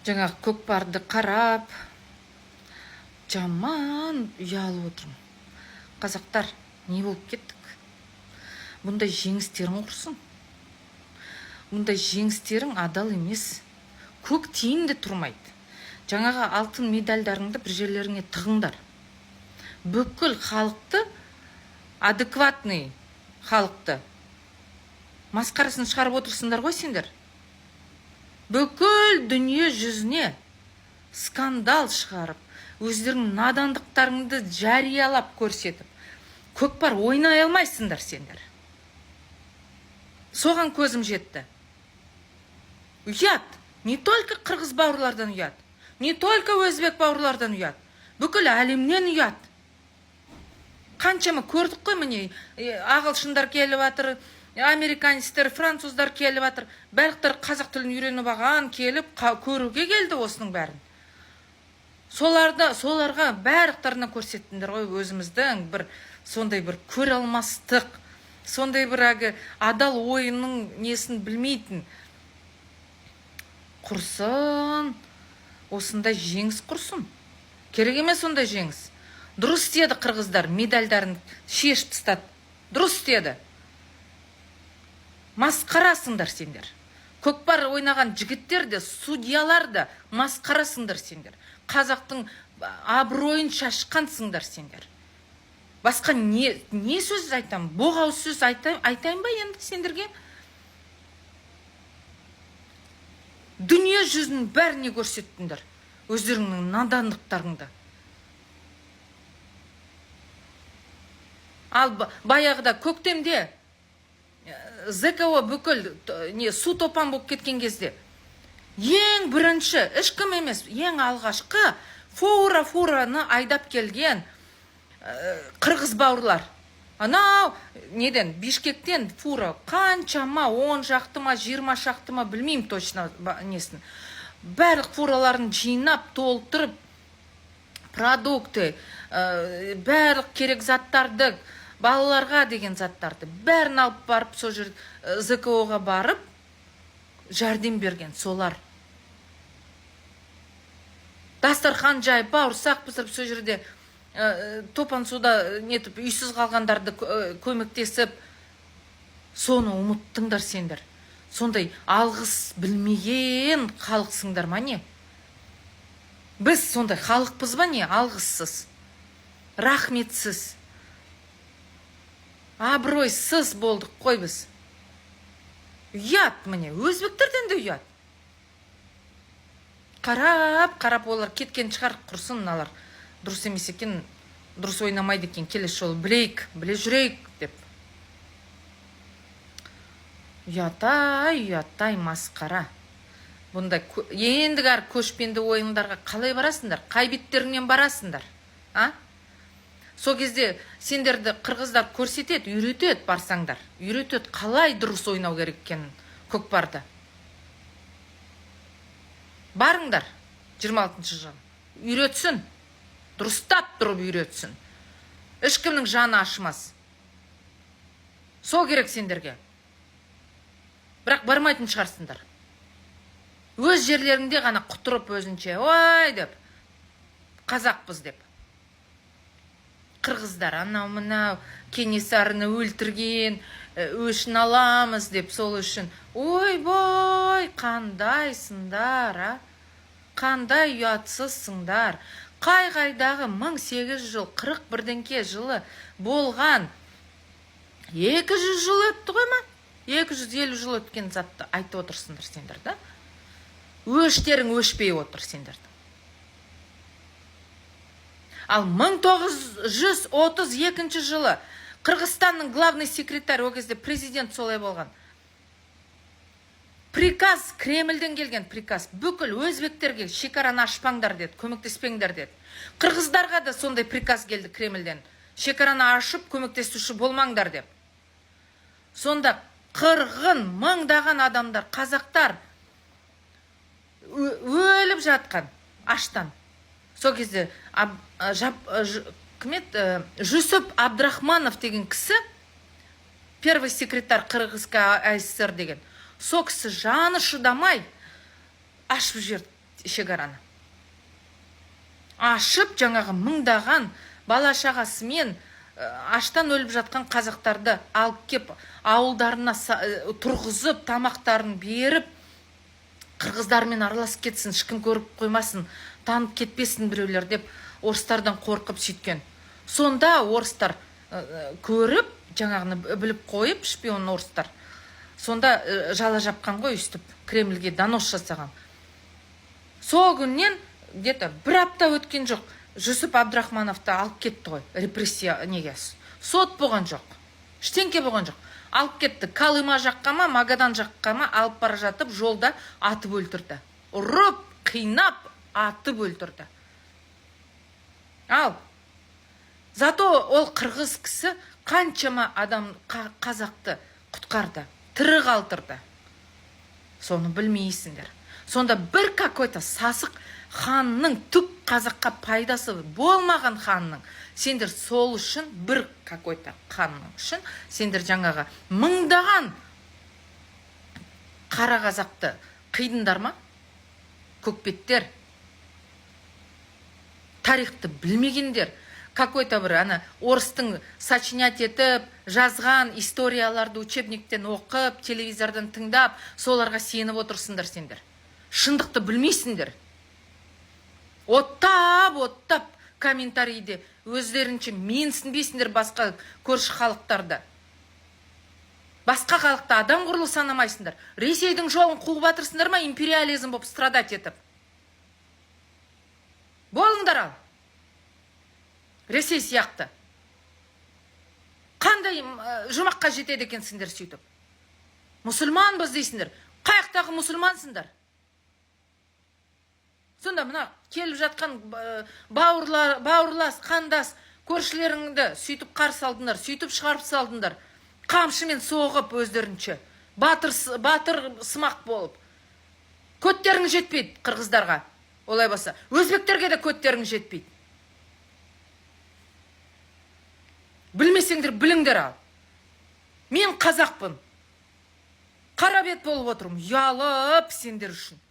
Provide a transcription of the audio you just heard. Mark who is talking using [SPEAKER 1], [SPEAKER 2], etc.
[SPEAKER 1] жаңағы көкпарды қарап, жаман ұялып отырмын. Қазақтар, не болып кеттік? Бұндай жеңістерің құрсын. Бұндай жеңістерің адал емес. Көк тиын де тұрмайды. Жаңағы алтын медальдарыңды бір жерлеріңе тығыңдар. Бүкіл халықты, адекватный халықты масқарасын шығарып отырсыңдар ғой сендер. Бүкіл дүние жүзіне скандал шығарып, өздерің надандықтарыңды жариялап көрсетіп, көкпар ойнай алмайсыңдар сендер. Соған көзім жетті. Ұят. Не только қырғыз бауырлардан ұят, не только өзбек бауырлардан ұят, бүкіл әлемнен ұят. Қаншама көрдік қой міне, ағылшындар келіп жатыр, американецтер, француздар келіп жатыр, барлықтар қазақ тілін үйреніп алған, келіп көруге келді осының бәрін. Соларға барлықтарына көрсеттіңдер ғой өзіміздің бір сондай бір көре алмастық, сондай бір адал ойының несін білмейтін. Құрсын, осындай жеңіс құрсын. Керек емес ондай жеңіс. Дұрыс істеді қырғыздар, медальдарын шешіп тастады. Дұрыс істеді. Масқарасыңдар сендер. Көкпар ойнаған жігіттер де, судьялар да масқарасыңдар сендер. Қазақтың абыройын шашқансыңдар сендер. Басқа не сөз айтам? Боғау сөз айтайын ба енді сендерге? Дүние жүзінің бәріне көрсеттіңдер. Өздеріңнің надандықтарыңды. Ал баяғыда көктемде ЗКО бүкіл су топан болып кеткен кезде ең бірінші, ешкім емес, ең алғашқы фураны айдап келген қырғыз бауырлар. Анау, неден, Бишкектен фура, қаншама, 10 шақты ма, 20 шақты ма, білмеймін точно несін. Барлық фураларын жинап, толтырып, продукты, барлық керек заттарды, балаларға деген заттарды, бәрін алып барып, сол жер ЗКО-ға барып, жәрдем берген солар. Дастархан жайып, бауырсақ пісіріп, сол жерде топан суда нетіп, үйсіз қалғандарды көмектесіп, соны ұмыттыңдар сендер. Сондай алғыс білмеген халықсыңдар ма не? Біз сондай халықпыз ба не? Алғыссыз, рахметсіз, абыройсыз болдық қой біз. Ұят міне, өзбектерден де ұят. Қарап олар кеткен шығар, құрсын алар. Дұрыс емес екен, дұрыс ойнамайды екен, келесі жолы біле жүрейік деп. Ұятай масқара. Бұндай ендігар көшпенді ойындарға қалай барасыңдар? Қай беттеріңнен барасыңдар? Сол кезде сендерді қырғыздар көрсетеді, үйретеді барсаңдар. Үйретеді қалай дұрыс ойнау керек екенін көкпарды. Барыңдар 26-шы жыл. Үйретсін. Дұрыстап тұрып үйретсін. Ешкімнің жаны ашымас. Сол керек сендерге. Бірақ бармайтын шығарсыңдар. Өз жерлеріңде ғана құтырып өзінше, ой деп, қазақпыз деп. Қырғыздар анау-мынау Кенесарыны өлтірген, өшін аламыз деп, сол үшін. Ой-бой, қандайсыңдар, қандай ұятсызсыңдар. Қай-қайдағы 1841 жылы болған 200 жыл өтті ғой ма? 250 жыл өткен затты айтып отырсыңдар сендер, да? Өштерің өшпей отыр сендерді. Ал 1932 жылы Қырғызстанның главный секретарь, о кезде президент солай болған. Приказ, Кремльден келген приказ, бүкіл өзбектерге шекараны ашпаңдар деді, көмектеспеңдер деді. Қырғыздарға да сондай приказ келді Кремльден. Шекараны ашып, көмектесуші болмаңдар деп. Сонда қырғын, мыңдаған адамдар, қазақтар өліп жатқан аштан. Сол кезде Жүсіп Абдрахманов деген кісі, первый секретарь Қырғызға СССР деген, сол кісі жаны шыдамай ашып жіберді. шекараны. Ашып жаңағы мыңдаған бала шағасымен аштан өліп жатқан қазақтарды алып кеп ауылдарына тұрғызып, тамақтарын беріп, қырғыздармен араласып кетсін, ешкім көріп қоймасын, танып кетпесін біреулер деп орыстардан қорқып сөйткен. Сонда орыстар көріп, жаңағыны біліп қойып, шпион орыстар. Сонда жала жапқан ғой, үстіп Кремльге донос жасаған. Сол күннен где-то бір апта өткен жоқ, Жүсіп Абдрахмановты алып кетті ғой, репрессия неге. Сот болған жоқ, ештеңке болған жоқ. Алып кетті, Калыма жаққа ма, Магадан жаққа ма алып бара жатып, жолда атып өлтірді. Ұрып, қинап, атып өлтірді. Ал, зато ол қырғыз кісі қаншама адам қазақты құтқарды, тірі қалдырды. Соны білмейсіңдер. Сонда бір какой-то сасық ханның түк қазаққа пайдасы болмаған ханның, сендер сол үшін, бір какой-то ханның үшін, сендер жаңағы мыңдаған қара қазақты қидыңдар ма? Көкбеттер, тарихты білмегендер, какой-то бір орыстың сочинять етіп, жазған историяларды учебниктен оқып, телевизордан тыңдап, соларға сеніп отырсыңдар сендер. Шындықты білмейсіңдер. Оттап комментарийде өздерінше менсінбейсіңдер басқа көрші халықтарды. Басқа халықты адам құрлы санамайсыңдар. Ресейдің жолын қуып батырсыңдар ма, империализм болып страдать етіп? Болыңдар ал. Ресей сияқты. Қандай жұмаққа жетеді екенсіңдер сөйтіп? Мұсылманбыз дейсіңдер. Қаяқтағы мұсылмансыңдар? Сонда мына келіп жатқан бауырлас, қандас, көршілеріңді сөйтіп қарсы алдыңдар, сөйтіп шығарып салдыңдар. Қамшымен соғып өздерінше. Батыр сымақ болып. Көттерің жетпейді қырғыздарға. Олай баса. Өзбектерге де көттерің жетпейді. Білмесеңдер, біліңдер ал. Мен қазақпын. Қара бет болып отырмын. Ұялып сендер үшін.